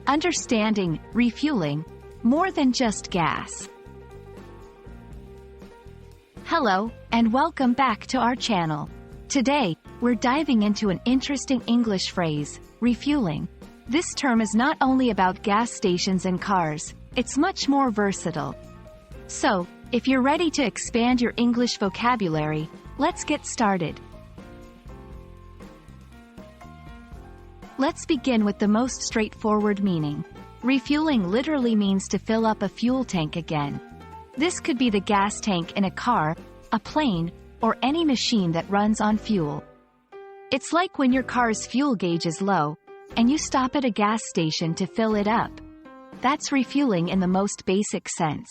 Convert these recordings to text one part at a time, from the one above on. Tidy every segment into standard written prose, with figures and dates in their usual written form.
Understanding refueling, more than just gas. Hello, and welcome back to our channel. Today, we're diving into an interesting English phrase, refueling. This term is not only about gas stations and cars, it's much more versatile. So, if you're ready to expand your English vocabulary, let's get started. Let's begin with the most straightforward meaning. Refueling literally means to fill up a fuel tank again. This could be the gas tank in a car, a plane, or any machine that runs on fuel. It's like when your car's fuel gauge is low, and you stop at a gas station to fill it up. That's refueling in the most basic sense.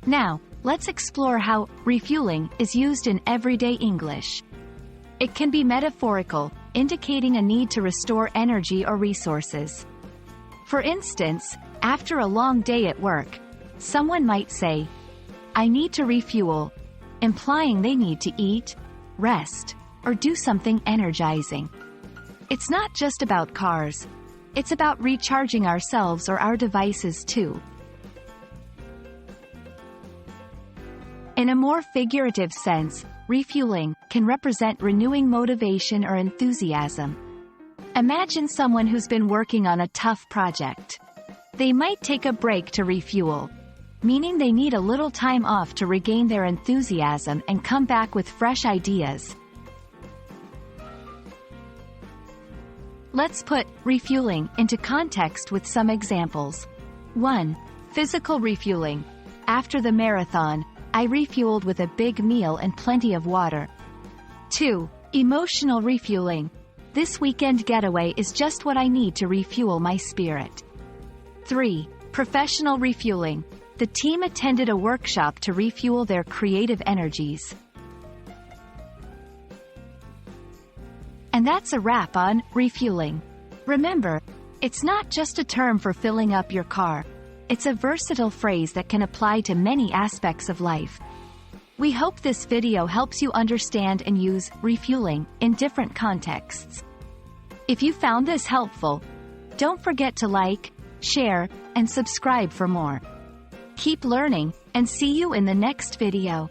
Now, let's explore how refueling is used in everyday English. It can be metaphorical, indicating a need to restore energy or resources. For instance, after a long day at work, someone might say, "I need to refuel," implying they need to eat, rest, or do something energizing. It's not just about cars. It's about recharging ourselves or our devices too. In a more figurative sense, refueling can represent renewing motivation or enthusiasm. Imagine someone who's been working on a tough project. They might take a break to refuel, meaning they need a little time off to regain their enthusiasm and come back with fresh ideas. Let's put refueling into context with some examples. 1. Physical refueling. After the marathon, I refueled with a big meal and plenty of water. 2. Emotional refueling. This weekend getaway is just what I need to refuel my spirit. 3. Professional refueling. The team attended a workshop to refuel their creative energies. And that's a wrap on refueling. Remember, it's not just a term for filling up your car. It's a versatile phrase that can apply to many aspects of life. We hope this video helps you understand and use refueling in different contexts. If you found this helpful, don't forget to like, share, and subscribe for more. Keep learning, and see you in the next video.